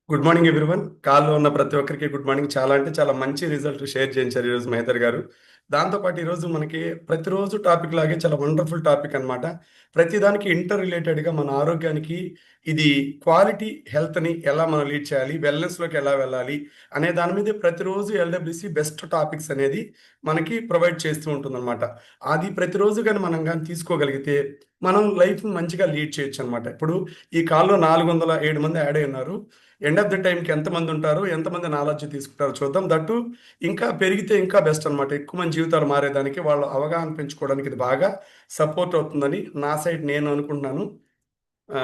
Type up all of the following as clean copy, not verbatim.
Good morning everyone. కాల్లో ఉన్న ప్రతి ఒక్కరికి గుడ్ మార్నింగ్. చాలా అంటే చాలా మంచి రిజల్ట్ షేర్ చేయించారు ఈరోజు మహేందర్ గారు. దాంతోపాటు ఈరోజు మనకి ప్రతిరోజు టాపిక్ లాగే చాలా వండర్ఫుల్ టాపిక్ అనమాట. ప్రతిదానికి ఇంటర్ రిలేటెడ్గా మన ఆరోగ్యానికి ఇది క్వాలిటీ హెల్త్ని ఎలా మనం లీడ్ చేయాలి, వెల్నెస్లోకి ఎలా వెళ్ళాలి అనే దాని మీద ప్రతిరోజు ఎల్డబ్ల్యూసి బెస్ట్ టాపిక్స్ అనేది మనకి ప్రొవైడ్ చేస్తూ ఉంటుందన్నమాట. అది ప్రతిరోజు కానీ మనం కానీ తీసుకోగలిగితే మనం లైఫ్ మంచిగా లీడ్ చేయొచ్చు అనమాట. ఇప్పుడు ఈ కాల్లో 407 మంది యాడ్ అయి ఉన్నారు. ఎండ్ ఆఫ్ ద టైంకి ఎంతమంది ఉంటారు, ఎంతమంది నాలెడ్జ్ తీసుకుంటారో చూద్దాం. దట్టు ఇంకా పెరిగితే ఇంకా బెస్ట్ అనమాట. ఎక్కువ మంది జీవితాలు మారేదానికి, వాళ్ళ అవగాహన పెంచుకోవడానికి ఇది బాగా సపోర్ట్ అవుతుందని నా సైడ్ నేను అనుకుంటున్నాను. ఆ,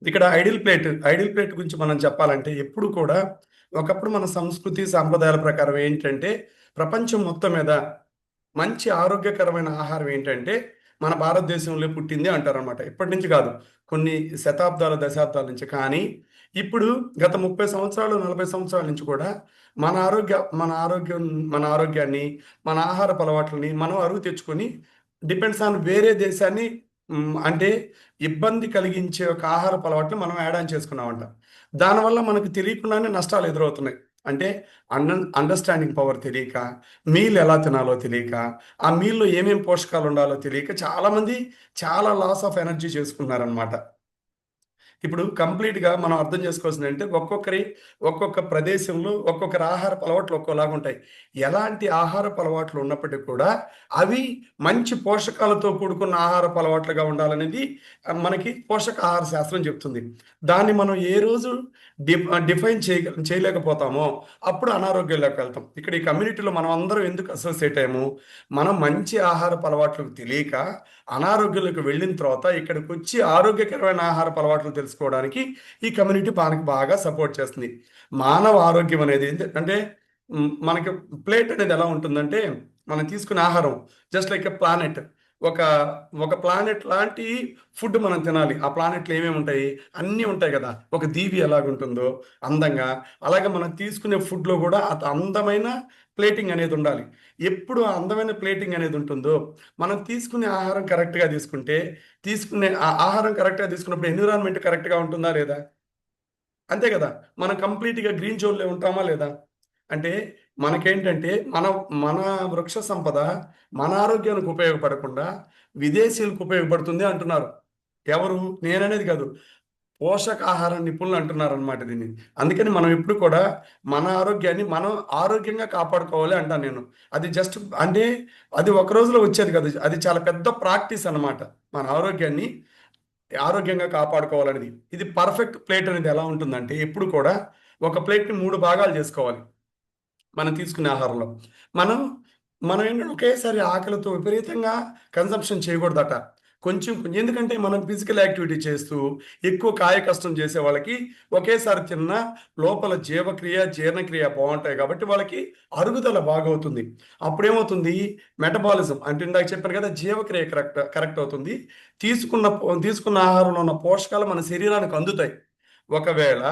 ఇక్కడ ఐడిల్ ప్లేట్ గురించి మనం చెప్పాలంటే ఎప్పుడు కూడా ఒకప్పుడు మన సంస్కృతి సాంప్రదాయాల ప్రకారం ఏంటంటే ప్రపంచం మొత్తం మీద మంచి ఆరోగ్యకరమైన ఆహారం ఏంటంటే మన భారతదేశంలో పుట్టింది అంటారనమాట. ఇప్పటి నుంచి కాదు, కొన్ని శతాబ్దాల దశాబ్దాల నుంచి. కానీ ఇప్పుడు గత 30 సంవత్సరాలు 40 సంవత్సరాల నుంచి కూడా మన ఆరోగ్యాన్ని, మన ఆహారపు అలవాట్లని మనం అరువు తెచ్చుకొని డిపెండ్స్ ఆన్ వేరే దేశాన్ని అంటే ఇబ్బంది కలిగించే ఒక ఆహారపు అలవాటుని మనం యాడ్ ఆన్ చేసుకున్నామంట. దానివల్ల మనకు తెలియకుండానే నష్టాలు ఎదురవుతున్నాయి. అంటే అండర్స్టాండింగ్ పవర్ తెలియక, మీల్ ఎలా తినాలో తెలియక, ఆ మీల్‌లో ఏమేం పోషకాలు ఉండాలో తెలియక చాలామంది చాలా లాస్ ఆఫ్ ఎనర్జీ చేసుకుంటున్నారనమాట. ఇప్పుడు కంప్లీట్‌గా మనం అర్థం చేసుకోవాల్సిందేంటే ఒక్కొక్క ప్రదేశంలో ఒక్కొక్కరి ఆహారపు అలవాట్లు ఒక్కోలాగా ఉంటాయి. ఎలాంటి ఆహారపు అలవాట్లు ఉన్నప్పటికీ కూడా అవి మంచి పోషకాలతో కూడుకున్న ఆహారపు అలవాట్లుగా ఉండాలనేది మనకి పోషకాహార శాస్త్రం చెప్తుంది. దాన్ని మనం ఏ రోజు డిఫైన్ చేయలేకపోతామో అప్పుడు అనారోగ్యంలోకి వెళ్తాం. ఇక్కడ ఈ కమ్యూనిటీలో మనం అందరం ఎందుకు అసోసియేట్ అయ్యాము? మనం మంచి ఆహారపు అలవాట్లు తెలియక అనారోగ్యంలోకి వెళ్ళిన తర్వాత ఇక్కడికొచ్చి ఆరోగ్యకరమైన ఆహారపు అలవాట్లు తెలుసుకోవడానికి ఈ కమ్యూనిటీ మనకి బాగా సపోర్ట్ చేస్తుంది. మానవ ఆరోగ్యం అనేది అంటే మనకి ప్లేట్ అనేది ఎలా ఉంటుందంటే, మనం తీసుకునే ఆహారం జస్ట్ లైక్ ఎ ప్లానెట్. ఒక ఒక ప్లానెట్ లాంటి ఫుడ్ మనం తినాలి. ఆ ప్లానెట్‌లో ఏమేమి ఉంటాయి? అన్నీ ఉంటాయి కదా! ఒక దీవి ఎలాగుంటుందో అందంగా, అలాగే మనం తీసుకునే ఫుడ్‌లో కూడా అందమైన ప్లేటింగ్ అనేది ఉండాలి. ఎప్పుడు ఆ అందమైన ప్లేటింగ్ అనేది ఉంటుందో, మనం తీసుకునే ఆహారం కరెక్ట్‌గా తీసుకుంటే, ఆహారం కరెక్ట్‌గా తీసుకున్నప్పుడు ఎన్విరాన్మెంట్ కరెక్ట్‌గా ఉంటుందా లేదా? అంతే కదా! మనం కంప్లీట్‌గా గ్రీన్ జోన్‌లో ఉంటామా లేదా? అంటే మనకేంటంటే మన వృక్ష సంపద మన ఆరోగ్యానికి ఉపయోగపడకుండా విదేశీయులకు ఉపయోగపడుతుంది అంటున్నారు. ఎవరు? నేననేది కాదు. పోషకాహార నిపుణులు అంటున్నారనమాట దీన్ని. అందుకని మనం ఎప్పుడు కూడా మన ఆరోగ్యాన్ని మనం ఆరోగ్యంగా కాపాడుకోవాలి అంటాను నేను. అది జస్ట్ అంటే అది ఒక రోజులో వచ్చేది కాదు. అది చాలా పెద్ద ప్రాక్టీస్ అనమాట. మన ఆరోగ్యాన్ని ఆరోగ్యంగా కాపాడుకోవాలనేది. ఇది పర్ఫెక్ట్ ప్లేట్ అనేది ఎలా ఉంటుందంటే ఎప్పుడు కూడా ఒక ప్లేట్‌ని 3 భాగాలు చేసుకోవాలి. మనం తీసుకునే ఆహారంలో. మనం మనం ఏంటంటే ఒకేసారి ఆకలితో విపరీతంగా కన్జంప్షన్ చేయకూడదట. కొంచెం కొంచెం ఎందుకంటే మనం ఫిజికల్ యాక్టివిటీ చేస్తూ, ఎక్కువ కాయ కష్టం చేసే వాళ్ళకి ఒకేసారి తిన్నా లోపల జీవక్రియ, జీర్ణక్రియ బావుంటాయి కాబట్టి వాళ్ళకి అరుగుదల బాగవుతుంది. అప్పుడేమవుతుంది మెటబాలిజం అంటే ఇందాక చెప్పాను కదా! జీవక్రియ కరెక్ట్ అవుతుంది. తీసుకున్న ఆహారంలో ఉన్న పోషకాలు మన శరీరానికి అందుతాయి. ఒకవేళ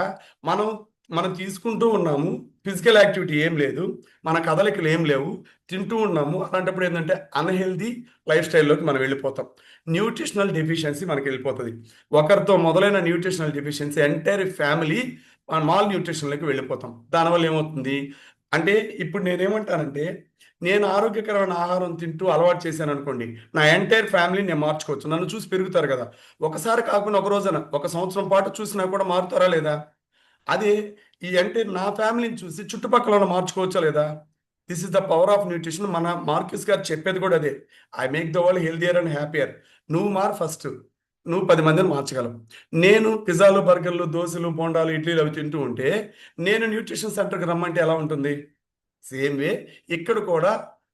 మనం మనం తీసుకుంటూ ఉన్నాము. ఫిజికల్ యాక్టివిటీ ఏం లేదు. మన కదలికలు ఏం లేవు. తింటూ ఉన్నాము. అలాంటప్పుడు ఏందంటే అన్‌హెల్తీ లైఫ్ స్టైల్‌లోకి మనం వెళ్ళిపోతాం. న్యూట్రిషనల్ డెఫిషియన్సీ మనకెళ్ళిపోతది. ఒకరితో మొదలైన న్యూట్రిషనల్ డెఫిషియన్సీ ఎంటైర్ ఫ్యామిలీ మాల్ న్యూట్రిషన్‌లోకి వెళ్ళిపోతాం. దానివల్ల ఏమవుతుంది? అంటే ఇప్పుడు నేనేమంటానంటే, నేను ఆరోగ్యకరమైన ఆహారం తింటూ అలవాటు చేశాననుకోండి. నా ఎంటైర్ ఫ్యామిలీని నేను మార్చుకోవచ్చు. నన్ను చూసి పెరుగుతారు గదా! ఒకసారి కాకుండా ఒక రోజున, ఒక సంవత్సరం పాటు చూసినా కూడా మారుతారా లేదా? అదే అంటే నా ఫ్యామిలీని చూసి చుట్టుపక్కలోళ్ళు మార్చుకోవచ్చా లేదా? This is the power of nutrition. మన మార్క్యూస్ గారు చెప్పేది కూడా అదే. I make the world healthier and happier. నువ్వు మారు ఫస్ట్. నువ్వు 10 మందిని మార్చగలవు. నేను పిజ్జాలు, బర్గర్‌లు, దోసలు, బోండాలు, ఇడ్లీలు అవి తింటూ ఉంటే, నేను న్యూట్రిషన్ సెంటర్‌కి రమ్మంటే ఎలా ఉంటుంది? సేమ్ వే ఇక్కడ కూడా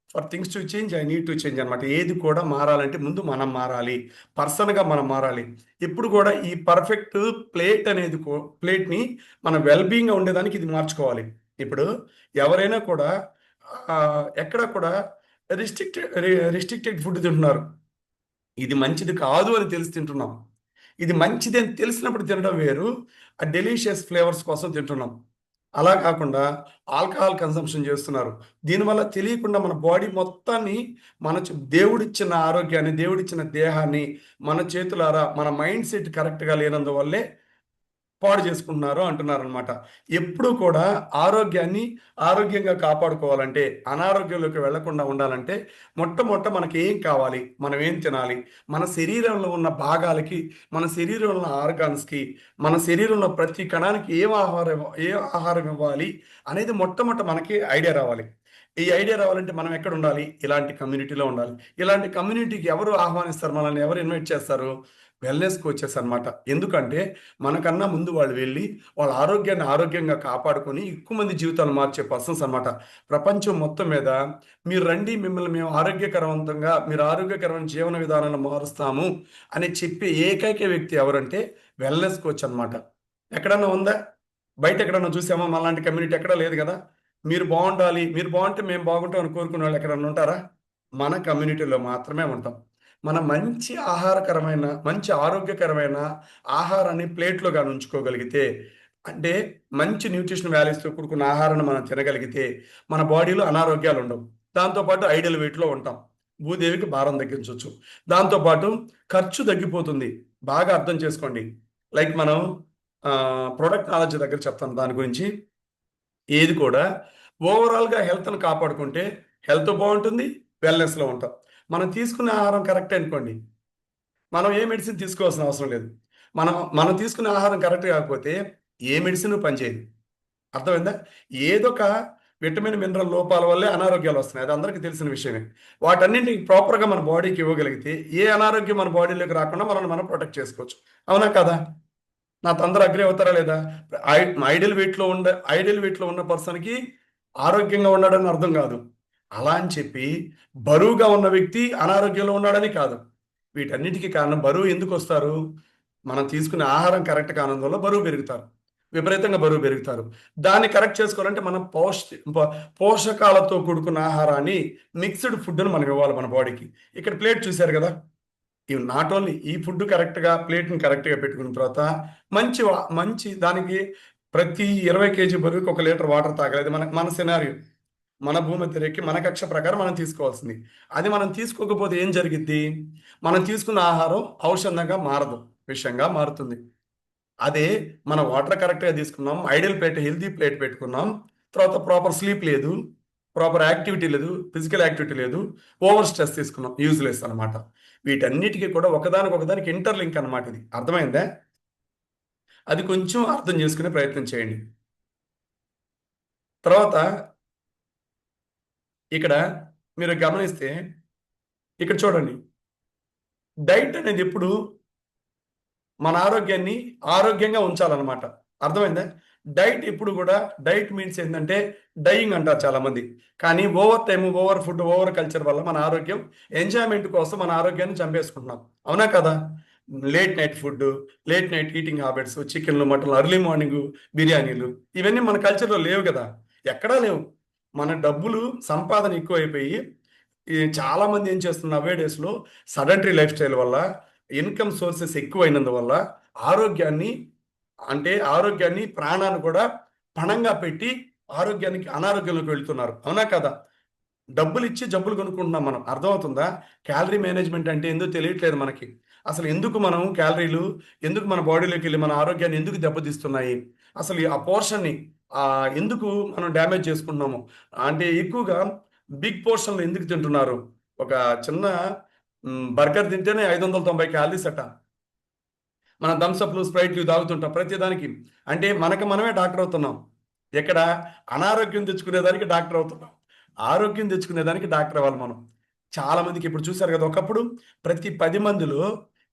for things to change I need to change అనమాట. ఏది కూడా మారాలంటే ముందు మనం మారాలి. పర్సన్‌గా మనం మారాలి. ఎప్పుడు కూడా ఈ పర్ఫెక్ట్ ప్లేట్‌ని మన వెల్ బీయింగ్‌గా ఉండేదానికి ఇది మార్చుకోవాలి. ఇప్పుడు ఎవరైనా కూడా ఎక్కడ కూడా రిస్ట్రిక్టెడ్ ఫుడ్ తింటున్నారు. ఇది మంచిది కాదు అని తెలిసి తింటున్నాం. ఇది మంచిది అని తెలిసినప్పుడు తినడం వేరు. ఆ డెలీషియస్ ఫ్లేవర్స్ కోసం తింటున్నాం. అలా కాకుండా ఆల్కహాల్ కన్సంప్షన్ చేస్తున్నారు. దీనివల్ల తెలియకుండా మన బాడీ మొత్తాన్ని దేవుడిచ్చిన ఆరోగ్యాన్ని, దేవుడిచ్చిన దేహాన్ని మన చేతులారా మన మైండ్ సెట్ కరెక్ట్‌గా లేనందువల్లే పాడు చేసుకుంటున్నారు అంటున్నారనమాట. ఎప్పుడూ కూడా ఆరోగ్యాన్ని ఆరోగ్యంగా కాపాడుకోవాలంటే, అనారోగ్యంలోకి వెళ్లకుండా ఉండాలంటే మొట్టమొదట మనకి ఏం కావాలి? మనం ఏం తినాలి? మన శరీరంలో ఉన్న భాగాలకి, మన శరీరంలో ఉన్న ఆర్గాన్స్‌కి, మన శరీరంలో ప్రతి కణానికి ఏ ఆహారం ఇవ్వాలి అనేది మొట్టమొదట మనకి ఐడియా రావాలి. ఈ ఐడియా రావాలంటే మనం ఎక్కడుండాలి? ఇలాంటి కమ్యూనిటీలో ఉండాలి. ఇలాంటి కమ్యూనిటీకి ఎవరు ఆహ్వానిస్తారు? మనల్ని ఎవరు ఇన్వైట్ చేస్తారు? వెల్‌నెస్ కోచెస్ అన్నమాట. ఎందుకంటే మనకన్నా ముందు వాళ్ళు వెళ్ళి వాళ్ళ ఆరోగ్యాన్ని ఆరోగ్యంగా కాపాడుకొని ఎక్కువ మంది జీవితాలు మార్చే పర్సన్స్ అన్నమాట. ప్రపంచం మొత్తం మీద మీరు రండి, మిమ్మల్ని మేము మీరు ఆరోగ్యకరమైన జీవన విధానాన్ని మారుస్తాము అని చెప్పే ఏకైక వ్యక్తి ఎవరంటే వెల్‌నెస్ కోచ్ అన్నమాట. ఎక్కడన్నా ఉందా? బయట ఎక్కడన్నా చూసామా? మనలాంటి కమ్యూనిటీ ఎక్కడా లేదు గదా! మీరు బావుండాలి, మీరు బావుంటే మేము బాగుంటాం అని కోరుకునేవాళ్ళు ఎక్కడన్నా ఉంటారా? మన కమ్యూనిటీలో మాత్రమే ఉంటాం. మనం మంచి ఆరోగ్యకరమైన ఆహారాన్ని ప్లేట్‌లో గాని ఉంచుకోగలిగితే, అంటే మంచి న్యూట్రిషన్ వాల్యూస్‌తో కూడుకున్న ఆహారాన్ని మనం తినగలిగితే, మన బాడీలో అనారోగ్యాలుండవు. దాంతో పాటు ఐడియల్ వెయిట్‌లో ఉంటాం. భూదేవికి భారం తగ్గించొచ్చు. దాంతో పాటు ఖర్చు తగ్గిపోతుంది. బాగా అర్థం చేసుకోండి. లైక్ మనం ప్రొడక్ట్ నాలెడ్జ్ దగ్గర చెప్తాను దాని గురించి. ఏది కూడా ఓవరాల్‌గా హెల్త్‌ని కాపాడుకుంటే హెల్త్ బావుంటుంది. వెల్‌నెస్‌లో ఉంటాం. మనం తీసుకునే ఆహారం కరెక్టే అనుకోండి. మనం ఏ మెడిసిన్ తీసుకోవాల్సిన అవసరం లేదు. మనం తీసుకునే ఆహారం కరెక్ట్ కాకపోతే ఏ మెడిసిను పనిచేయదు. అర్థమైందా? ఏదొక విటమిన్, మినరల్ లోపాల వల్లే అనారోగ్యాలొస్తున్నాయి. అది అందరికీ తెలిసిన విషయమే. వాటన్నిటిని ప్రాపర్‌గా మన బాడీకి ఇవ్వగలిగితే ఏ అనారోగ్యం మన బాడీలోకి రాకుండా మనల్ని మనం ప్రొటెక్ట్ చేసుకోవచ్చు. అవునా? కాదా? నాతో అందరూ అగ్రీ అవుతారా లేదా? ఐ ఐడియల్ వెయిట్‌లో ఉన్న పర్సన్‌కి ఆరోగ్యంగా ఉన్నాడని అర్థం గాదు. అలా అని చెప్పి బరువుగా ఉన్న వ్యక్తి అనారోగ్యంలో ఉన్నాడని కాదు. వీటన్నిటికి కారణం బరువు ఎందుకొస్తారు? మనం తీసుకునే ఆహారం కరెక్ట్ కానందువల్ల బరువు పెరుగుతారు. విపరీతంగా బరువు పెరుగుతారు. దాన్ని కరెక్ట్ చేసుకోవాలంటే మనం పోషకాలతో కూడుకున్న ఆహారాన్ని మిక్స్‌డ్ ఫుడ్‌ని మనం ఇవ్వాలి మన బాడీకి. ఇక్కడ ప్లేట్ చూసారు గదా! ఇవి నాట్ ఓన్లీ ఈ ఫుడ్ కరెక్ట్‌గా ప్లేట్‌ని కరెక్ట్‌గా పెట్టుకున్న తర్వాత మంచి దానికి ప్రతి 20 కేజీ బరువుకి 1 లీటర్ వాటర్ తాగాలి. అది మన సినారియో. మన భూమధ్యరేఖకి మన కక్ష ప్రకారం మనం తీసుకోవాల్సింది. అది మనం తీసుకోకపోతే ఏం జరిగిద్ది? మనం తీసుకున్న ఆహారం ఔషధంగా మారదు. విషంగా మారుతుంది. అదే మనం వాటర్ కరెక్ట్‌గా తీసుకున్నాం. ఐడియల్ ప్లేట్, హెల్తీ ప్లేట్ పెట్టుకున్నాం. తర్వాత ప్రాపర్ స్లీప్ లేదు. ప్రాపర్ యాక్టివిటీ లేదు. ఫిజికల్ యాక్టివిటీ లేదు. ఓవర్ స్ట్రెస్ తీసుకున్నాం. యూజ్‌లెస్ అనమాట. వీటన్నిటికి కూడా ఒకదానికి ఇంటర్‌లింక్ అనమాట ఇది. అర్థమైందా? అది కొంచెం అర్థం చేసుకునే ప్రయత్నం చేయండి. తర్వాత ఇక్కడ మీరు గమనిస్తే ఇక్కడ చూడండి. డైట్ అనేది ఎప్పుడు మన ఆరోగ్యాన్ని ఆరోగ్యంగా ఉంచాలన్నమాట. అర్థమైందా? డైట్ ఎప్పుడు గూడా డైట్ మీన్స్ ఏందంటే డయింగ్ అంటారు చాలామంది. కానీ ఓవర్ ఫుడ్, ఓవర్ కల్చర్ వల్ల మన ఆరోగ్యం ఎంజాయ్‌మెంట్ కోసం మన ఆరోగ్యాన్ని చంపేసుకుంటున్నాం. అవునా కదా? Late night food, late night eating habits, చికెన్‌లు, మటన్‌లు, ఎర్లీ మార్నింగు బిర్యానీలు ఇవన్నీ మన కల్చర్‌లో లేవు గదా! ఎక్కడా లేవు. మన డబ్బులు సంపాదన ఎక్కువైపోయి చాలామంది ఏం చేస్తున్నారు నౌ ఏ డేస్‌లో సెడెంటరీ లైఫ్ స్టైల్ వల్ల ఇన్‌కమ్ సోర్సెస్ ఎక్కువైనందువల్ల ఆరోగ్యాన్ని ఆరోగ్యాన్ని, ప్రాణాన్ని కూడా పణంగా పెట్టి అనారోగ్యంలోకి వెళ్తున్నారు. అవునా కదా? డబ్బులిచ్చి జబ్బులు కొనుక్కుంటున్నాం మనం. అర్థమవుతుందా? క్యాలరీ మేనేజ్‌మెంట్ అంటే ఏందో తెలియట్లేదు మనకి. అసలు ఎందుకు మన బాడీలోకెళ్ళి మన ఆరోగ్యాన్ని ఎందుకు దెబ్బతీస్తున్నాయి? అసలు ఆ పోర్షన్‌ని ఎందుకు మనం డ్యామేజ్ చేసుకుంటున్నాము? అంటే ఎక్కువగా బిగ్ పోర్షన్‌లు ఎందుకు తింటున్నారు? ఒక చిన్న బర్గర్ తింటేనే 590 క్యాలరీస్ అట. మనం థమ్స్ అప్‌లు, స్ప్రైట్‌లు తాగుతుంటాం ప్రతి దానికి. అంటే మనకు మనమే డాక్టర్ అవుతున్నాం. ఎక్కడ? అనారోగ్యం తెచ్చుకునేదానికి డాక్టర్ అవుతున్నాం. ఆరోగ్యం తెచ్చుకునేదానికి డాక్టర్ అవ్వాలి మనం. చాలా మందికి ఇప్పుడు చూసారు కదా! ఒకప్పుడు ప్రతి 10 మందిలో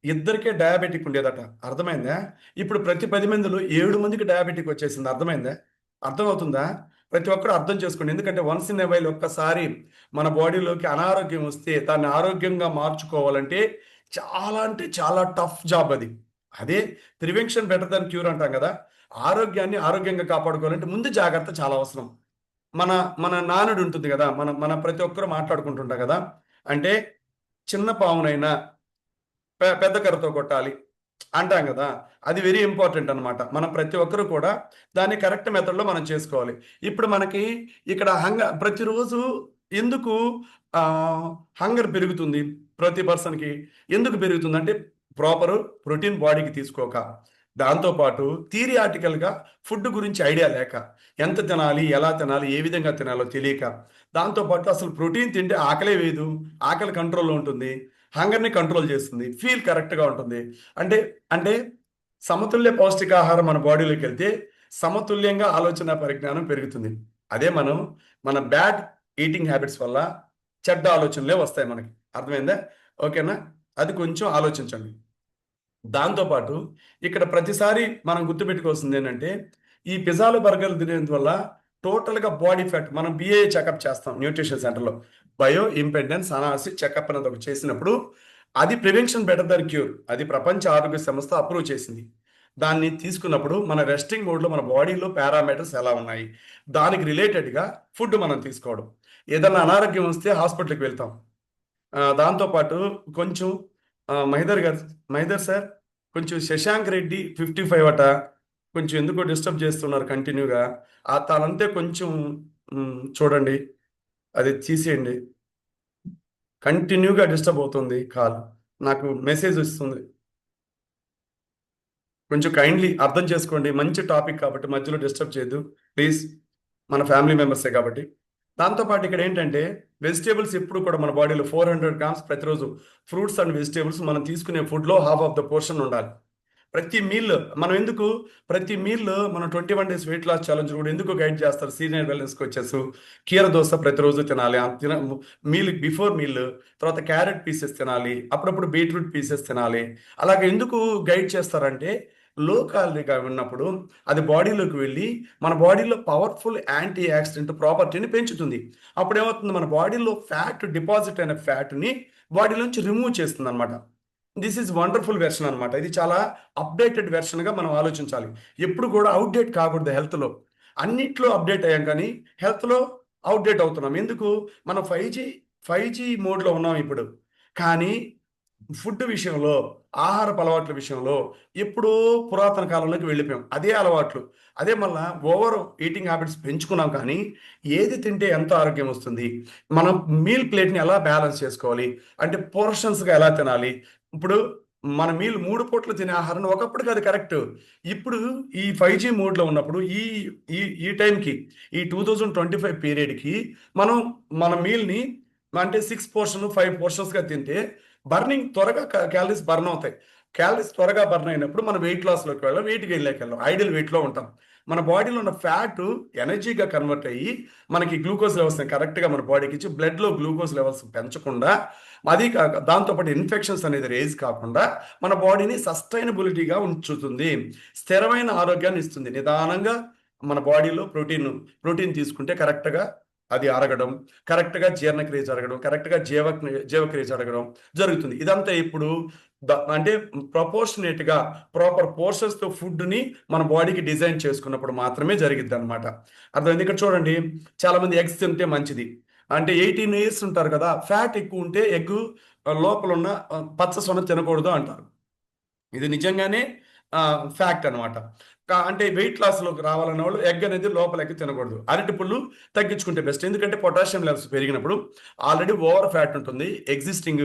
ఇద్దరికే డయాబెటిక్ ఉండేదట. అర్థమైందా? ఇప్పుడు ప్రతి 10 మందిలో 7 మందికి డయాబెటిక్ వచ్చేసింది. అర్థమైందా? అర్థమవుతుందా? ప్రతి ఒక్కరు అర్థం చేసుకోండి. ఎందుకంటే వన్స్ ఇన్ ఎ వైల్ ఒక్కసారి మన బాడీలోకి అనారోగ్యం వస్తే దాన్ని ఆరోగ్యంగా మార్చుకోవాలంటే చాలా అంటే చాలా టఫ్ జాబ్ అది. అదే ప్రివెన్షన్ బెటర్ థాన్ క్యూర్ అంటాం గదా! ఆరోగ్యాన్ని ఆరోగ్యంగా కాపాడుకోవాలంటే ముందు జాగ్రత్త చాలా అవసరం. మన మన నానుడి ఉంటుంది గదా! మన ప్రతి ఒక్కరు మాట్లాడుకుంటుంటాం గదా! అంటే చిన్న పామునైనా పెద్ద కర్రతో కొట్టాలి అంటాం గదా! అది వెరీ ఇంపార్టెంట్ అన్నమాట. మనం ప్రతి ఒక్కరు కూడా దాన్ని కరెక్ట్ మెథడ్‌లో మనం చేసుకోవాలి. ఇప్పుడు మనకి ఇక్కడ ప్రతిరోజు ఎందుకు ఆహ్, హంగర్ పెరుగుతుంది ప్రతి పర్సన్‌కి? ఎందుకు పెరుగుతుందంటే ప్రాపరు ప్రోటీన్ బాడీకి తీసుకోక, దాంతోపాటు థియరిటికల్గా ఫుడ్ గురించి ఐడియా లేక, ఎంత తినాలి, ఎలా తినాలి, ఏ విధంగా తినాలో తెలియక, దాంతోపాటు అసలు ప్రోటీన్ తింటే ఆకలే వేయదు, ఆకలి కంట్రోల్లో ఉంటుంది, హంగర్ని కంట్రోల్ చేస్తుంది, ఫీల్ కరెక్ట్గా ఉంటుంది. అంటే అంటే సమతుల్య పౌష్టికాహారం మన బాడీలోకి వెళ్తే సమతుల్యంగా ఆలోచన పరిజ్ఞానం పెరుగుతుంది. అదే మనం మన బ్యాడ్ ఈటింగ్ హ్యాబిట్స్ వల్ల చెడ్డ ఆలోచనలే వస్తాయి మనకి. అర్థమైందా? ఓకేనా? అది కొంచెం ఆలోచించండి. దాంతోపాటు ఇక్కడ ప్రతిసారి మనం గుర్తుపెట్టుకోవాల్సింది ఏంటంటే, ఈ పిజ్జాలు బర్గర్లు తినేందువల్ల టోటల్గా బాడీ ఫ్యాట్, మనం బిఏ చెకప్ చేస్తాం న్యూట్రిషన్ సెంటర్లో. బయో ఇంపెండెన్స్ అనాలిసిస్ చెకప్ అనేది ఒకటి చేసినప్పుడు అది ప్రివెన్షన్ బెటర్ దర్ క్యూర్, అది ప్రపంచ ఆరోగ్య సంస్థ అప్రూవ్ చేసింది. దాన్ని తీసుకున్నప్పుడు మన రెస్టింగ్ మోడ్లో మన బాడీలో పారామీటర్స్ ఎలా ఉన్నాయి, దానికి రిలేటెడ్గా ఫుడ్ మనం తీసుకోవడం. ఏదన్నా అనారోగ్యం వస్తే హాస్పిటల్కి వెళ్తాం. దాంతోపాటు కొంచెం మహిదర్ గారు, మహిదర్ సార్, కొంచెం శశాంక్ రెడ్డి 55 అట, కొంచెం ఎందుకో డిస్టర్బ్ చేస్తున్నారు కంటిన్యూగా. తనంతే కొంచెం చూడండి, అది తీసేయండి. కంటిన్యూగా డిస్టర్బ్ అవుతుంది కాల్, నాకు మెసేజ్ వస్తుంది. కొంచెం కైండ్లీ అర్థం చేసుకోండి, మంచి టాపిక్ కాబట్టి మధ్యలో డిస్టర్బ్ చేయొద్దు ప్లీజ్, మన ఫ్యామిలీ మెంబర్సే కాబట్టి. దాంతోపాటు ఇక్కడ ఏంటంటే, వెజిటేబుల్స్ ఎప్పుడు కూడా మన బాడీలో 400 గ్రామ్స్ ప్రతిరోజు ఫ్రూట్స్ అండ్ వెజిటేబుల్స్ మనం తీసుకునే ఫుడ్లో హాఫ్ ఆఫ్ ద పోర్షన్ ఉండాలి. ప్రతి మీల్ మనం ఎందుకు, ప్రతి మీల్ మనం 21 డేస్ వెయిట్ లాస్ ఛాలెంజ్ కూడా ఎందుకు గైడ్ చేస్తారు సీనియర్ వెల్నెస్ కోచెస్. కీర దోశ ప్రతిరోజు తినాలి, మీల్ బిఫోర్ మీల్, తర్వాత క్యారెట్ పీసెస్ తినాలి, అప్పుడప్పుడు బీట్రూట్ పీసెస్ తినాలి. అలాగే ఎందుకు గైడ్ చేస్తారంటే, లో క్యాలరీగా ఉన్నప్పుడు అది బాడీలోకి వెళ్ళి మన బాడీలో పవర్ఫుల్ యాంటీ యాక్సిడెంట్ ప్రాపర్టీని పెంచుతుంది. అప్పుడు ఏమవుతుంది, మన బాడీలో ఫ్యాట్ డిపాజిట్ అయిన ఫ్యాట్ని బాడీలోంచి రిమూవ్ చేస్తుంది అనమాట. దిస్ ఈజ్ వండర్ఫుల్ వెర్షన్ అనమాట. ఇది చాలా అప్డేటెడ్ వెర్షన్గా మనం ఆలోచించాలి. ఎప్పుడు కూడా అవుట్డేట్ కాకూడదు హెల్త్లో. అన్నిట్లో అప్డేట్ అయ్యాం కానీ హెల్త్లో అవుట్డేట్ అవుతున్నాం. ఎందుకు? మనం 5G మోడ్లో ఉన్నాం ఇప్పుడు. కానీ ఫుడ్ విషయంలో, ఆహారపు అలవాట్ల విషయంలో ఎప్పుడో పురాతన కాలంలోకి వెళ్ళిపోయాం. అదే అలవాట్లు, అదే మళ్ళా ఓవర్ ఈటింగ్ హ్యాబిట్స్ పెంచుకున్నాం. కానీ ఏది తింటే ఎంత ఆరోగ్యం వస్తుంది, మనం మీల్ ప్లేట్ని ఎలా బ్యాలెన్స్ చేసుకోవాలి, అంటే పోర్షన్స్గా ఎలా తినాలి. ఇప్పుడు మన మీల్ 3 పూటలు తినే ఆహారం ఒకప్పటికి అది కరెక్ట్. ఇప్పుడు ఈ 5G మోడ్లో ఉన్నప్పుడు ఈ ఈ ఈ టైంకి, ఈ 2025 పీరియడ్కి మనం మన మీల్ని అంటే 6 పోర్షన్ 5 పోర్షన్స్గా తింటే బర్నింగ్ త్వరగా క్యాలరీస్ బర్న్ అవుతాయి. క్యాలరీస్ త్వరగా బర్న్ అయినప్పుడు మనం వెయిట్ లాస్లోకి వెళ్ళాం, వెయిట్ గెయిన్లోకి వెళ్ళాం, ఐడియల్ వెయిట్లో ఉంటాం. మన బాడీలో ఉన్న ఫ్యాట్ ఎనర్జీగా కన్వర్ట్ అయ్యి మనకి గ్లూకోజ్ లెవెల్స్ని కరెక్ట్గా మన బాడీకి ఇచ్చి బ్లడ్లో గ్లూకోజ్ లెవెల్స్ పెంచకుండా, అది కాక దాంతోపాటు ఇన్ఫెక్షన్స్ అనేది రేజ్ కాకుండా మన బాడీని సస్టైనబిలిటీగా ఉంచుతుంది, స్థిరమైన ఆరోగ్యాన్ని ఇస్తుంది. నిదానంగా మన బాడీలో ప్రోటీన్ తీసుకుంటే కరెక్ట్గా అది అరగడం, కరెక్ట్గా జీర్ణక్రియ జరగడం, కరెక్ట్గా జీవక్రియ జరగడం జరుగుతుంది. ఇదంతా ఇప్పుడు అంటే ప్రపోర్షనేట్గా ప్రాపర్ పోర్షన్స్తో ఫుడ్ని మన బాడీకి డిజైన్ చేసుకున్నప్పుడు మాత్రమే జరిగిద్ది అనమాట. అర్థమైంది? ఇక్కడ చూడండి, చాలామంది ఎగ్స్ తింటే మంచిది అంటే 18 ఇయర్స్ ఉంటారు కదా, ఫ్యాట్ ఎక్కువ ఉంటే ఎగ్ లోపల ఉన్న పచ్చ సొన తినకూడదు అంటారు. ఇది నిజంగానే ఫ్యాక్ట్ అనమాట. అంటే వెయిట్ లాస్లోకి రావాలన్న వాళ్ళు ఎగ్ అనేది లోపల ఎగ్ తినకూడదు. అరటి పుల్లు తగ్గించుకుంటే బెస్ట్. ఎందుకంటే పొటాషియం లెవెల్స్ పెరిగినప్పుడు ఆల్రెడీ ఓవర్ ఫ్యాట్ ఉంటుంది. ఎగ్జిస్టింగ్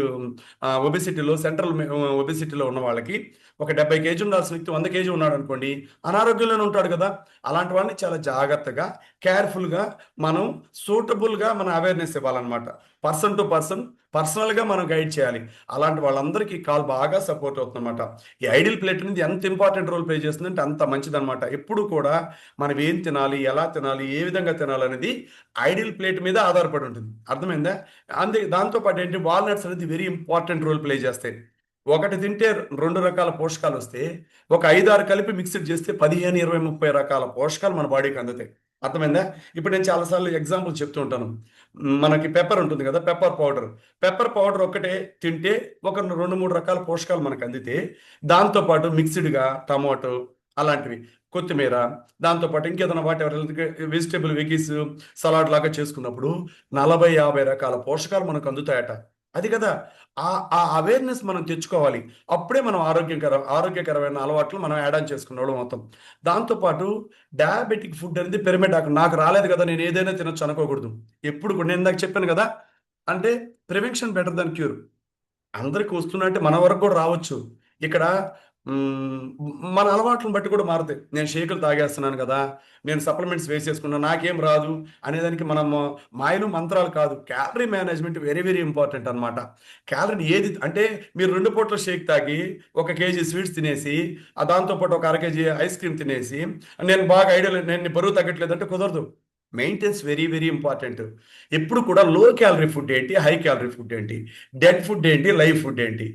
ఒబెసిటీలో, సెంట్రల్ ఒబెసిటీలో ఉన్న వాళ్ళకి ఒక 70 కేజీ ఉండాల్సిన వ్యక్తి 100 కేజీ ఉన్నాడు అనుకోండి, అనారోగ్యంలోనే ఉంటాడు కదా. అలాంటి వాళ్ళని చాలా జాగ్రత్తగా, కేర్ఫుల్గా మనం సూటబుల్గా మన అవేర్నెస్ ఇవ్వాలన్నమాట. పర్సన్ టు పర్సన్ పర్సనల్గా మనం గైడ్ చేయాలి. అలాంటి వాళ్ళందరికీ కాల్ బాగా సపోర్ట్ అవుతుందన్నమాట. ఈ ఐడియల్ ప్లేట్ అనేది ఎంత ఇంపార్టెంట్ రోల్ ప్లే చేస్తుందంటే అంత మంచిదన్నమాట. ఎప్పుడు కూడా మనం ఏం తినాలి, ఎలా తినాలి, ఏ విధంగా తినాలి అనేది ఐడియల్ ప్లేట్ మీద ఆధారపడి ఉంటుంది. అర్థమైందా? దాంతోపాటు ఏంటి, వాల్నట్స్ అనేది వెరీ ఇంపార్టెంట్ రోల్ ప్లే చేస్తాయి. ఒకటి తింటే 2 రకాల పోషకాలు వస్తే, ఒక 5-6 కలిపి మిక్స్డ్ చేస్తే 15, 20, 30 రకాల పోషకాలు మన బాడీకి అందుతాయి. అర్థమైందా? ఇప్పుడు నేను చాలాసార్లు ఎగ్జాంపుల్ చెప్తూ ఉంటాను. మనకి పెప్పర్ ఉంటుంది కదా, పెప్పర్ పౌడర్ ఒక్కటే తింటే ఒక 2-3 రకాల పోషకాలు మనకు అందితే, దాంతోపాటు మిక్స్డ్గా టమాటో అలాంటివి, కొత్తిమీర, దాంతోపాటు ఇంకేదైనా వాటెవర్ వెజిటేబుల్ వెగీస్ సలాడ్ లాగా చేసుకున్నప్పుడు 40-50 రకాల పోషకాలు మనకు అందుతాయట. అది కదా, ఆ అవేర్నెస్ మనం తెచ్చుకోవాలి. అప్పుడే మనం ఆరోగ్యకరమైన అలవాట్లు మనం యాడ్ ఆన్ చేసుకున్న వాళ్ళం అవుతాం. దాంతోపాటు డయాబెటిక్ ఫుడ్ అనేది పిరమిడ్ నాకు రాలేదు కదా, నేను ఏదైనా తినొచ్చు అనుకోకూడదు. ఎప్పుడు కూడా నేను ఇందాక చెప్పాను కదా, అంటే ప్రివెన్షన్ బెటర్ దెన్ క్యూర్. అందరికి వస్తున్నట్టే మన వరకు కూడా రావచ్చు. ఇక్కడ మ్, మన అలవాట్లను బట్టి కూడా మారుతాయి. నేను షేకులు తాగేస్తున్నాను కదా, నేను సప్లిమెంట్స్ వేసేసుకున్నా, నాకేం రాదు అనేదానికి మనం మాయలు మంత్రాలు కాదు. Calorie management very very important అనమాట. క్యాలరీ ఏది అంటే మీరు 2 పూట్ల షేక్ తాగి 1 కేజీ స్వీట్స్ తినేసి దాంతోపాటు ఒక 1/2 కేజీ ఐస్ క్రీమ్ తినేసి నేను బాగా ఐడియా, నేను బరువు తగ్గట్లేదు అంటే కుదరదు. Maintenance very very important. ఎప్పుడు కూడా లో క్యాలరీ ఫుడ్ ఏంటి, హై క్యాలరీ ఫుడ్ ఏంటి, డెడ్ ఫుడ్ ఏంటి, లైవ్ ఫుడ్ ఏంటి,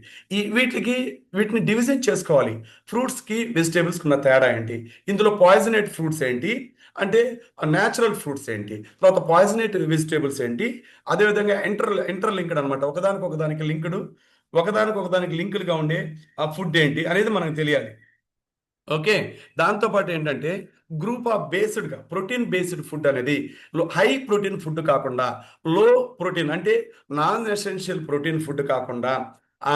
వీటిని డివిజన్ చేసుకోవాలి. ఫ్రూట్స్కి వెజిటేబుల్స్కి ఉన్న తేడా ఏంటి, ఇందులో పాయిజనేట్ ఫ్రూట్స్ ఏంటి, అంటే న్యాచురల్ ఫ్రూట్స్ ఏంటి, తర్వాత పాయిజనేట్ వెజిటేబుల్స్ ఏంటి, అదేవిధంగా ఇంటర్లింక్డ్ అనమాట, ఒకదానికి లింక్డ్గా ఉండే ఆ ఫుడ్ ఏంటి అనేది మనకు తెలియాలి. ఓకే. దాంతో పాటు ఏంటంటే గ్రూప్ ఆఫ్ బేస్డ్‌గా ప్రోటీన్ బేస్డ్ ఫుడ్ అనేది హై ప్రోటీన్ ఫుడ్ కాకుండా, లో ప్రోటీన్ అంటే నాన్ ఎసెన్షియల్ ప్రోటీన్ ఫుడ్ కాకుండా,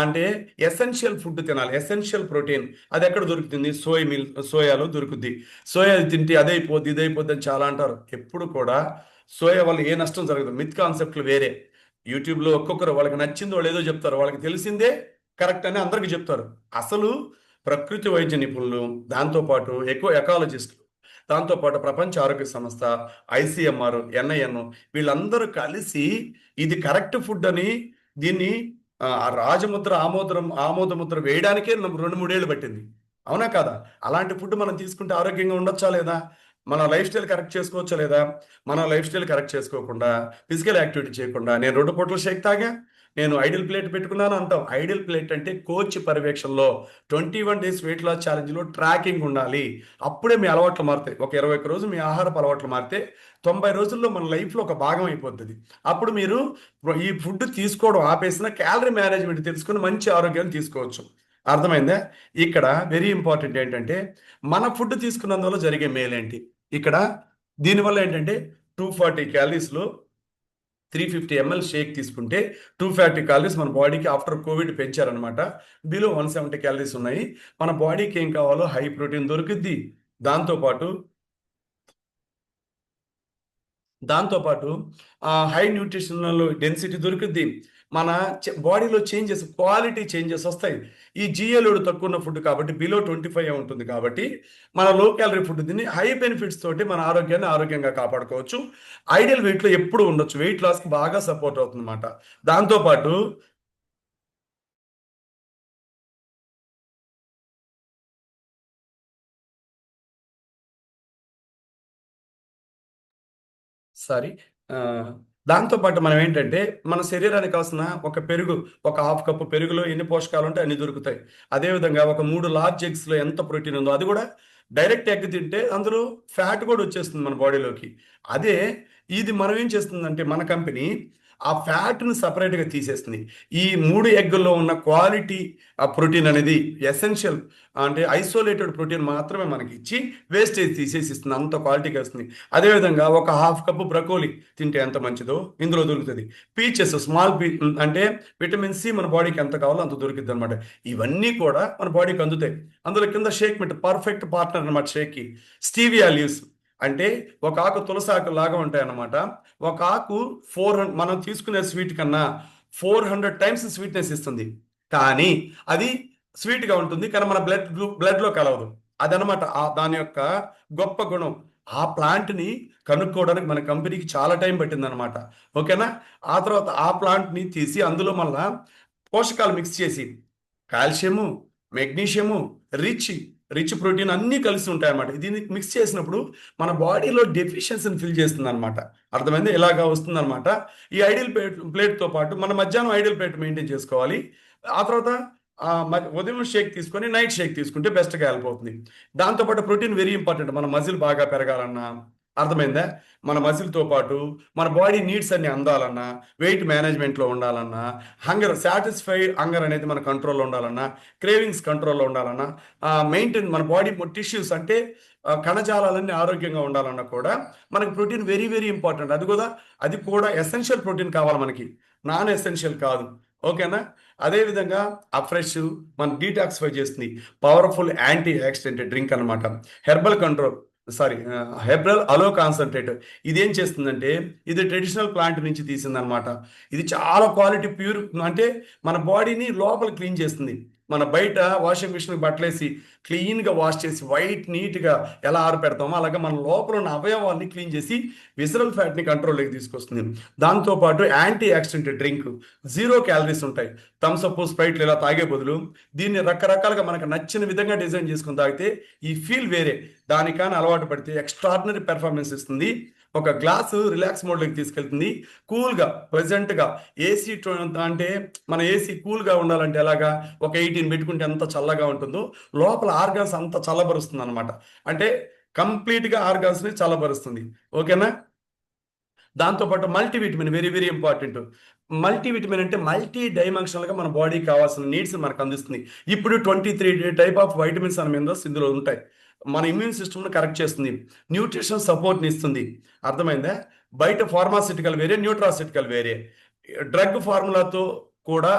అంటే ఎసెన్షియల్ ఫుడ్ తినాలి. ఎసెన్షియల్ ప్రోటీన్ అది ఎక్కడ దొరుకుతుంది? సోయాలో దొరుకుద్ది. సోయా తింటే అదైపోద్ది, ఇదైపోద్ది అని చాలా అంటారు. ఎప్పుడు కూడా సోయా వల్ల ఏ నష్టం జరగదు. మిత్ కాన్సెప్ట్‌లు వేరే. యూట్యూబ్‌లో ఒక్కొక్కరు వాళ్ళకి నచ్చింది వాళ్ళు ఏదో చెప్తారు. వాళ్ళకి తెలిసిందే కరెక్ట్ అని అందరికీ చెప్తారు. అసలు ప్రకృతి వైద్య నిపుణులు, దాంతోపాటు ఎక్కువ ఎకాలజిస్టులు, దాంతోపాటు ప్రపంచ ఆరోగ్య సంస్థ, ఐసీఎంఆర్, ఎన్ఐఎన్ వీళ్ళందరూ కలిసి ఇది కరెక్ట్ ఫుడ్ అని దీన్ని ఆ రాజముద్ర ఆమోదముద్ర వేయడానికే 2-3 ఏళ్ళు పట్టింది. అవునా కాదా? అలాంటి ఫుడ్ మనం తీసుకుంటే ఆరోగ్యంగా ఉండొచ్చా లేదా? మన లైఫ్ స్టైల్ కరెక్ట్ చేసుకోవచ్చా లేదా? మన లైఫ్ స్టైల్ కరెక్ట్ చేసుకోకుండా, ఫిజికల్ యాక్టివిటీ చేయకుండా నేను 2 పూటలు షేక్ తాగా, నేను ఐడియల్ ప్లేట్ పెట్టుకున్నాను అంటాం. ఐడియల్ ప్లేట్ అంటే కోచ్ పర్యవేక్షణలో 21 డేస్ వెయిట్ లాస్ ఛాలెంజ్లో ట్రాకింగ్ ఉండాలి. అప్పుడే మీ అలవాట్లు మారుతాయి. ఒక 21 రోజు మీ ఆహారపు అలవాట్లు మారితే 90 రోజుల్లో మన లైఫ్లో ఒక భాగం అయిపోతుంది. అప్పుడు మీరు ఈ ఫుడ్ తీసుకోవడం ఆపేసిన క్యాలరీ మేనేజ్మెంట్ తెలుసుకుని మంచి ఆరోగ్యాన్ని తీసుకోవచ్చు. అర్థమైందా? ఇక్కడ వెరీ ఇంపార్టెంట్ ఏంటంటే మన ఫుడ్ తీసుకున్నందువల్ల జరిగే మేలేంటి? ఇక్కడ దీనివల్ల ఏంటంటే 240 క్యాలరీస్లో 350 ml షేక్ తీసుకుంటే 240 క్యాలరీస్ మన బాడీకి ఆఫ్టర్ కోవిడ్ పెంచారనమాట. బిలో 170 క్యాలరీస్ ఉన్నాయి. మన బాడీకి ఏం కావాలో హై ప్రోటీన్ దొరుకుద్ది. దాంతోపాటు దాంతోపాటు హై న్యూట్రిషనల్ డెన్సిటీ దొరుకుద్ది. మన బాడీలో చేంజెస్, క్వాలిటీ చేంజెస్ వస్తాయి. ఈ జిఏ లోడ్ తక్కువ ఉన్న ఫుడ్ కాబట్టి బిలో 25 ఉంటుంది కాబట్టి మన లో క్యాలరీ ఫుడ్ తిని హై బెనిఫిట్స్ తోటి మన ఆరోగ్యాన్ని ఆరోగ్యంగా కాపాడుకోవచ్చు. ఐడియల్ వెయిట్లో ఎప్పుడు ఉండొచ్చు. వెయిట్ లాస్కి బాగా సపోర్ట్ అవుతుంది అనమాట. దాంతోపాటు సారీ. దాంతో పాటు మనం ఏంటంటే, మన శరీరానికి కావాల్సిన ఒక పెరుగు, ఒక హాఫ్ కప్పు పెరుగులో ఎన్ని పోషకాలు ఉంటాయి అన్ని దొరుకుతాయి. అదేవిధంగా ఒక 3 లార్జ్ ఎగ్స్‌లో ఎంత ప్రోటీన్ ఉందో అది కూడా డైరెక్ట్ ఎగ్ తింటే అందులో ఫ్యాట్ కూడా వచ్చేస్తుంది మన బాడీలోకి. అదే ఇది మనం ఏం చేస్తుందంటే మన కంపెనీ ఆ ఫ్యాట్‌ని సెపరేట్‌గా తీసేస్తుంది. ఈ 3 ఎగ్గుల్లో ఉన్న క్వాలిటీ ప్రోటీన్ అనేది ఎసెన్షియల్ అంటే ఐసోలేటెడ్ ప్రోటీన్ మాత్రమే మనకి ఇచ్చి వేస్టేజ్ తీసేసి ఇస్తుంది. అంత క్వాలిటీగా వస్తుంది. అదేవిధంగా ఒక హాఫ్ కప్పు బ్రకోలీ తింటే ఎంత మంచిదో ఇందులో దొరుకుతుంది. పీచెస్ స్మాల్ అంటే విటమిన్ సి మన బాడీకి ఎంత కావాలో అంత దొరుకుతుంది అనమాట. ఇవన్నీ కూడా మన బాడీకి అందుతాయి. అందులో కింద షేక్ మిట్ పర్ఫెక్ట్ పార్ట్నర్ అనమాట షేక్కి. స్టీవియా లీవ్స్ అంటే ఒక ఆకు తులసాకు లాగా ఉంటాయి అన్నమాట. ఒక ఆకు 400 మనం తీసుకునే స్వీట్ కన్నా 400 టైమ్స్ స్వీట్నెస్ ఇస్తుంది. కానీ అది స్వీట్గా ఉంటుంది, కానీ మన బ్లడ్లో కలవదు. అదనమాట దాని యొక్క గొప్ప గుణం. ఆ ప్లాంట్ని కనుక్కోవడానికి మన కంపెనీకి చాలా టైం పట్టిందనమాట. ఓకేనా? ఆ తర్వాత ఆ ప్లాంట్ని తీసి అందులో మళ్ళా పోషకాలు మిక్స్ చేసి calcium, magnesium, rich rich protein అన్నీ కలిసి ఉంటాయన్నమాట. దీన్ని మిక్స్ చేసినప్పుడు మన బాడీలో డెఫిషియన్సీని ఫిల్ చేస్తుంది అనమాట. అర్థమైంది? ఇలాగా వస్తుందన్నమాట. ఈ ఐడియల్ ప్లేట్తో పాటు మన మధ్యాహ్నం ఐడియల్ ప్లేట్ మెయింటైన్ చేసుకోవాలి. ఆ తర్వాత ఉదయం షేక్ తీసుకొని నైట్ షేక్ తీసుకుంటే బెస్ట్గా హెల్ప్ అవుతుంది. దాంతోపాటు ప్రోటీన్ వెరీ ఇంపార్టెంట్. మన మజిల్ బాగా పెరగాలన్నా, అర్థమైందా? మన మజిల్తో పాటు మన బాడీ నీడ్స్ అన్ని అందాలన్నా, వెయిట్ మేనేజ్మెంట్లో ఉండాలన్నా, సాటిస్ఫైడ్ హంగర్ అనేది మన కంట్రోల్లో ఉండాలన్నా, క్రేవింగ్స్ కంట్రోల్లో ఉండాలన్నా, మెయింటైన్ మన బాడీ టిష్యూస్ అంటే కణజాలాలన్నీ ఆరోగ్యంగా ఉండాలన్నా కూడా మనకి ప్రోటీన్ వెరీ వెరీ ఇంపార్టెంట్. అది కూడా ఎసెన్షియల్ ప్రోటీన్ కావాలి మనకి, నాన్ ఎసెన్షియల్ కాదు. ఓకేనా? అదేవిధంగా అఫ్రెష్ మన డీటాక్సిఫై చేస్తుంది. పవర్ఫుల్ యాంటీ ఆక్సిడెంట్ డ్రింక్ అనమాట. హెర్బల్ కంట్రోల్ సారీ హెర్బల్ అలో కాన్సన్ట్రేట్. ఇదేం చేస్తుందంటే ఇది ట్రెడిషనల్ ప్లాంట్ నుంచి తీసిందనమాట. ఇది చాలా క్వాలిటీ ప్యూర్ అంటే మన బాడీని లోపల క్లీన్ చేస్తుంది. మన బయట వాషింగ్ మిషన్ బట్టలేసి క్లీన్గా వాష్ చేసి నీట్గా ఎలా ఆరపెడతామో అలాగే మన లోపల ఉన్న అవయవాల్ని క్లీన్ చేసి విజరల్ ఫ్యాట్ని కంట్రోల్లోకి తీసుకొస్తుంది. దాంతోపాటు యాంటీ యాక్సిడెంట్ డ్రింక్, 0 క్యాలరీస్ ఉంటాయి. థమ్స్అప్, స్ప్రైట్లు ఇలా తాగే బదులు దీన్ని రకరకాలుగా మనకు నచ్చిన విధంగా డిజైన్ చేసుకుని తాగితే ఈ ఫీల్ వేరే. దానికని అలవాటు పడితే ఎక్స్ట్రాడినరీ పెర్ఫార్మెన్స్ ఇస్తుంది. ఒక గ్లాసు రిలాక్స్ మోడ్లోకి తీసుకెళ్తుంది. కూల్గా ప్లెజెంట్గా ఏసీ అంటే మన ఏసీ కూల్గా ఉండాలంటే ఎలాగా, ఒక 18 పెట్టుకుంటే ఎంత చల్లగా ఉంటుందో లోపల ఆర్గాన్స్ అంత చల్లబరుస్తుంది అనమాట. అంటే కంప్లీట్గా ఆర్గాన్స్ని చల్లబరుస్తుంది. ఓకేనా? దాంతోపాటు multivitamin very very important. Multivitamin అంటే మల్టీ డైమెన్షనల్గా మన బాడీకి కావాల్సిన నీడ్స్ మనకు అందిస్తుంది. ఇప్పుడు 23 type of vitamins and minerals ఇందులో ఉంటాయి. మన ఇమ్యూన్ సిస్టమ్ని కరెక్ట్ చేస్తుంది, న్యూట్రిషన్ సపోర్ట్ని ఇస్తుంది. అర్థమైందా? బయట ఫార్మాసిటికల్ వేరే, న్యూట్రాసిటికల్ వేరే. డ్రగ్ ఫార్ములాతో కూడా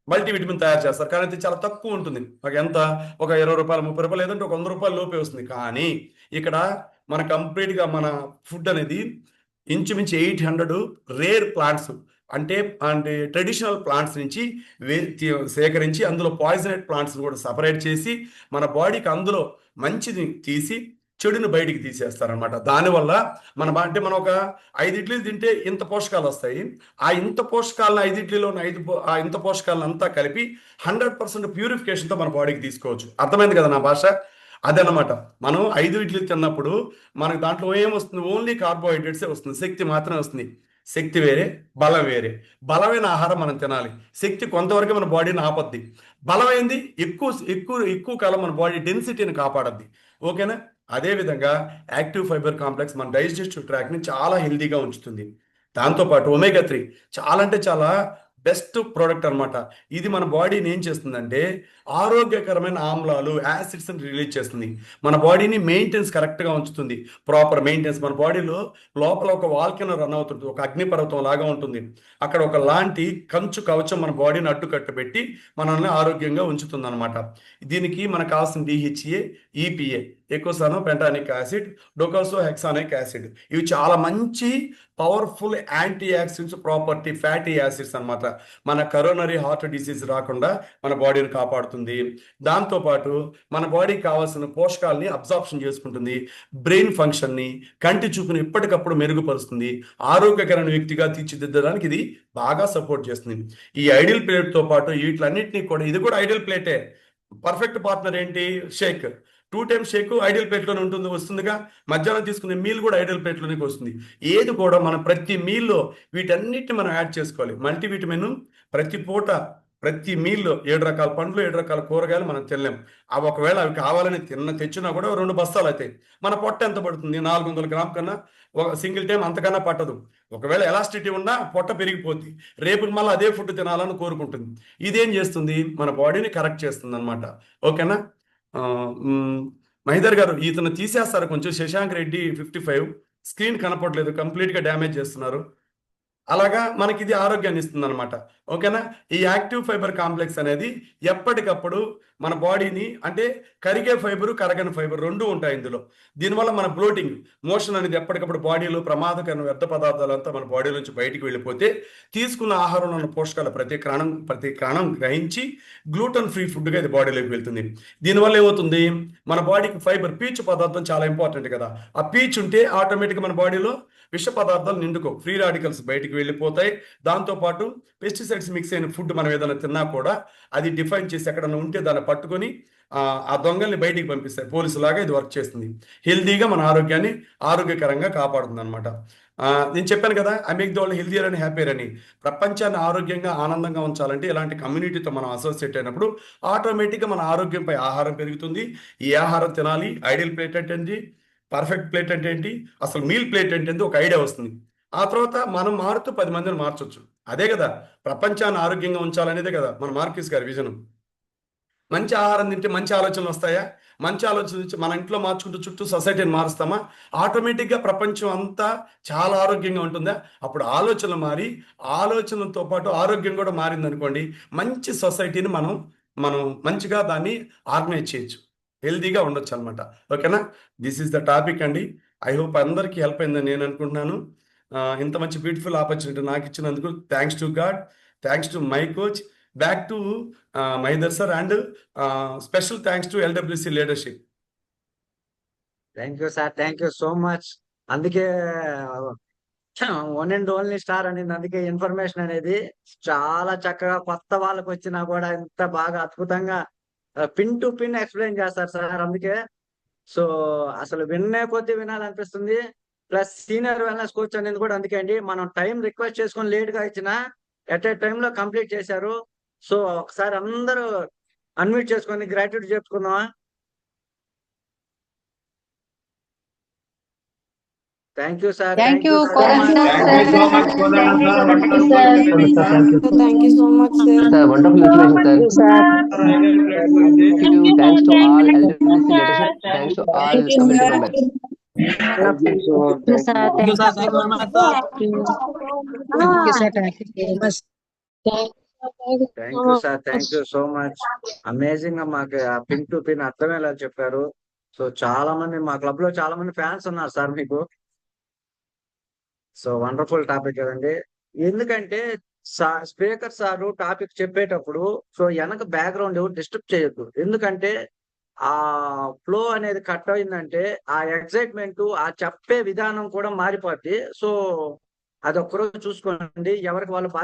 మల్టీవిటమిన్ తయారు చేస్తారు, కానీ అది చాలా తక్కువ ఉంటుంది. ఎంత, ఒక 20 రూపాయలు, 30 రూపాయలు, లేదంటే ఒక 100 రూపాయల లోపే వస్తుంది. కానీ ఇక్కడ మన కంప్లీట్గా మన ఫుడ్ అనేది ఇంచుమించు 800 రేర్ ప్లాంట్స్ అంటే ట్రెడిషనల్ ప్లాంట్స్ నుంచి సేకరించి అందులో పాయిజనెట్ ప్లాంట్స్ కూడా సపరేట్ చేసి మన బాడీకి అందులో మంచిని తీసి చెడుని బయటికి తీసేస్తారనమాట. దానివల్ల అంటే మనం ఒక 5 ఇడ్లీలు తింటే ఇంత పోషకాలు వస్తాయి. ఆ ఇంత పోషకాలను 5 ఇడ్లీలో ఉన్న ఆ ఇంత పోషకాలను అంతా కలిపి 100% ప్యూరిఫికేషన్తో మన బాడీకి తీసుకోవచ్చు. అర్థమైంది కదా నా భాష? అదనమాట. మనం 5 ఇడ్లీ తిన్నప్పుడు మనకు దాంట్లో ఏమొస్తుంది? ఓన్లీ కార్బోహైడ్రేట్సే వస్తుంది, శక్తి మాత్రమే వస్తుంది. శక్తి వేరే, బలం వేరే. బలమైన ఆహారం మనం తినాలి. శక్తి కొంతవరకు మన బాడీని ఆపద్ది. బలమైంది ఎక్కువ ఎక్కువ ఎక్కువ కాలం మన బాడీ డెన్సిటీని కాపాడద్ది. ఓకేనా? అదేవిధంగా యాక్టివ్ ఫైబర్ కాంప్లెక్స్ మన డైజెస్టివ్ ట్రాక్ని చాలా హెల్దీగా ఉంచుతుంది. దాంతోపాటు ఒమేగా 3 చాలా అంటే చాలా బెస్ట్ ప్రోడక్ట్ అనమాట. ఇది మన బాడీని ఏం చేస్తుందంటే ఆరోగ్యకరమైన ఆమ్లాలు, యాసిడ్స్ని రిలీజ్ చేస్తుంది. మన బాడీని మెయింటెనెన్స్ కరెక్ట్గా ఉంచుతుంది. Proper maintenance. మన బాడీలో లోపల ఒక వాల్కెనో రన్ అవుతుంది, ఒక అగ్నిపర్వతం లాగా ఉంటుంది. అక్కడ ఒక లాంటి కంచు కవచం మన బాడీని అడ్డుకట్టబెట్టి మనల్ని ఆరోగ్యంగా ఉంచుతుంది అనమాట. దీనికి మనకు కావాల్సిన DHA, EPA, ఎకోసానో పెంటానిక్ యాసిడ్, డొకోసో హెక్సానిక్ యాసిడ్, ఇవి చాలా మంచి powerful anti accidents property fatty acids అనమాట. మన కరోనరీ హార్ట్ డిసీజ్ రాకుండా మన బాడీని కాపాడుతుంది. దాంతోపాటు మన బాడీకి కావాల్సిన పోషకాలని అబ్జార్ప్షన్ చేసుకుంటుంది. బ్రెయిన్ ఫంక్షన్ని, కంటి చూపుని ఎప్పటికప్పుడు మెరుగుపరుస్తుంది. ఆరోగ్యకరమైన వ్యక్తిగా తీర్చిదిద్దడానికి ఇది బాగా సపోర్ట్ చేస్తుంది. ఈ ఐడియల్ ప్లేట్తో పాటు వీటిలన్నింటినీ కూడా, ఇది కూడా ఐడియల్ ప్లేటే. పర్ఫెక్ట్ పార్ట్నర్ ఏంటి? షేక్. 2 టైమ్స్ షేక్ ఐడియల్ ప్లేట్లోనే వస్తుందిగా. మధ్యాహ్నం తీసుకునే మీల్ కూడా ఐడియల్ ప్లేట్లోనే వస్తుంది. ఏది కూడా మనం ప్రతి మీల్లో వీటన్నిటిని మనం యాడ్ చేసుకోవాలి. మల్టీవిటమిన్ ప్రతి పూట ప్రతి మీల్లో 7 రకాల పండ్లు, 7 రకాల కూరగాయలు మనం తినలేం. అవి ఒకవేళ అవి కావాలని తెచ్చినా కూడా 2 బస్తాలు అవుతాయి. మన పొట్ట ఎంత పడుతుంది? 400 గ్రామ్ కన్నా ఒక సింగిల్ టైం అంతకన్నా పట్టదు. ఒకవేళ ఎలాస్టిటీ ఉన్నా పొట్ట పెరిగిపోద్ది. రేపు మళ్ళీ అదే ఫుడ్ తినాలని కోరుకుంటుంది. ఇదేం చేస్తుంది? మన బాడీని కరెక్ట్ చేస్తుంది అనమాట. ఓకేనా? మహిధర్ గారు, ఇతను తీసేస్తారు కొంచెం. శశాంక్ రెడ్డి 55, స్క్రీన్ కనపడలేదు, కంప్లీట్గా డ్యామేజ్ చేస్తున్నారు. అలాగా మనకి ఇది ఆరోగ్యాన్ని ఇస్తుంది అనమాట. ఓకేనా? ఈ యాక్టివ్ ఫైబర్ కాంప్లెక్స్ అనేది ఎప్పటికప్పుడు మన బాడీని, అంటే కరిగే ఫైబరు, కరగని ఫైబర్ 2 ఉంటాయి ఇందులో. దీనివల్ల మన బ్లోటింగ్ మోషన్ అనేది ఎప్పటికప్పుడు బాడీలో ప్రమాదకరమైన వ్యర్థ పదార్థాలంతా మన బాడీ నుంచి బయటికి వెళ్ళిపోతే తీసుకున్న ఆహారంలో ఉన్న పోషకాలు ప్రతి ప్రాణం గ్రహించి గ్లూటన్ ఫ్రీ ఫుడ్గా ఇది బాడీలోకి వెళ్తుంది. దీనివల్ల ఏమవుతుంది? మన బాడీకి ఫైబర్, పీచు పదార్థం చాలా ఇంపార్టెంట్ కదా. ఆ పీచు ఉంటే ఆటోమేటిక్గా మన బాడీలో విష పదార్థాలు నిండుకో, ఫ్రీ రాడికల్స్ బయటికి వెళ్ళిపోతాయి. దాంతోపాటు పెస్టిసైడ్స్ మిక్స్ అయిన ఫుడ్ మనం ఏదైనా తిన్నా కూడా అది డిఫైన్ చేసి ఎక్కడన్నా ఉంటే దాన్ని పట్టుకొని ఆ దొంగల్ని బయటికి పంపిస్తాయి. పోలీసులాగా ఇది వర్క్ చేస్తుంది. హెల్దీగా మన ఆరోగ్యాన్ని ఆరోగ్యకరంగా కాపాడుతుంది అనమాట. నేను చెప్పాను కదా, I make the world healthier and happier అని. ప్రపంచాన్ని ఆరోగ్యంగా, ఆనందంగా ఉంచాలంటే ఇలాంటి కమ్యూనిటీతో మనం అసోసియేట్ అయినప్పుడు ఆటోమేటిక్గా మన ఆరోగ్యంపై ఆహారం పెరుగుతుంది. ఈ ఆహారం తినాలి, ఐడియల్ ప్లేట్ అంటే ఏంటి, పర్ఫెక్ట్ ప్లేట్ అంటే ఏంటి, అసలు మీల్ ప్లేట్ అంటే ఏంటి, ఒక ఐడియా వస్తుంది. ఆ తర్వాత మనం మారుతూ 10 మందిని మార్చొచ్చు. అదే కదా ప్రపంచాన్ని ఆరోగ్యంగా ఉంచాలనేదే కదా మన మార్కిస్ గారి విజన్. మంచి ఆహారం తింటే మంచి ఆలోచనలు వస్తాయా? మంచి ఆలోచన నుంచి మన ఇంట్లో మార్చుకుంటూ చుట్టూ సొసైటీని మారుస్తామా? ఆటోమేటిక్గా ప్రపంచం అంతా చాలా ఆరోగ్యంగా ఉంటుందా? అప్పుడు ఆలోచనలు మారి, ఆలోచనలతో పాటు ఆరోగ్యం కూడా మారిందనుకోండి, మంచి సొసైటీని మనం మనం మంచిగా దాన్ని ఆర్గనైజ్ చేయొచ్చు, హెల్దీగా ఉండొచ్చు అనమాట. ఓకేనా? దిస్ ఈస్ ద టాపిక్ అండి. ఐ హోప్ అందరికీ హెల్ప్ అయిందని నేను అనుకుంటున్నాను. ఇంత మంచి బ్యూటిఫుల్ ఆపర్చునిటీ నాకు ఇచ్చినందుకు thanks to God, thanks to my coach. Back to Mahender sir and special thanks to LWC leadership. Thank you sir, thank you so much. అందుకే వన్ అండ్ ఓన్లీ స్టార్ అనేది, అందుకే ఇన్ఫర్మేషన్ అనేది చాలా చక్కగా కొత్త వాళ్ళకి వచ్చినా కూడా ఇంత బాగా అద్భుతంగా పిన్ టు పిన్ ఎక్స్ప్లెయిన్ చేస్తారు సార్. అందుకే సో అసలు విన్నే కొద్దీ వినాలనిపిస్తుంది. ప్లస్ సీనియర్ వెల్నెస్ కోచ్ అనేది కూడా అందుకే అండి, మనం టైం రిక్వెస్ట్ చేసుకొని లేట్ గా ఇచ్చినా ఎట్ ఏ టైమ్ లో కంప్లీట్ చేశారు. సో ఒకసారి అందరూ అన్మ్యూట్ చేసుకొని గ్రాట్యూడ్ చెప్పుకుందామా? Thank you sir, Thank you, so Kodanand much. sir. Thank you so much, Kodanand sir. Wonderful explanation, sir. Thank you so much, sir. Sir, wonderful information, sir. Thank you. Thanks to all LWC leadership. Thanks to all community members. Thank you, so Thank you, sir. Thank you, sir. Thank you very much, sir. Thank you, sir. Thank you very much. Thank you sir, thank you so much. Amazing గా మాకు ఆ pin to pin అర్థమయ్యేలా చెప్పారు. So చాలా మంది మా club లో చాలా మంది ఫ్యాన్స్ ఉన్నారు సార్ మీకు. సో వండర్ఫుల్ టాపిక్ కదండి. ఎందుకంటే స్పీకర్ సారు టాపిక్ చెప్పేటప్పుడు సో వెనక బ్యాక్గ్రౌండ్ ఎవరు డిస్టర్బ్ చేయొద్దు. ఎందుకంటే ఆ ఫ్లో అనేది కట్ అయిందంటే ఆ ఎక్సైట్మెంట్, ఆ చెప్పే విధానం కూడా మారిపోద్ది. సో అది ఒక్కరోజు చూసుకోండి, ఎవరికి వాళ్ళు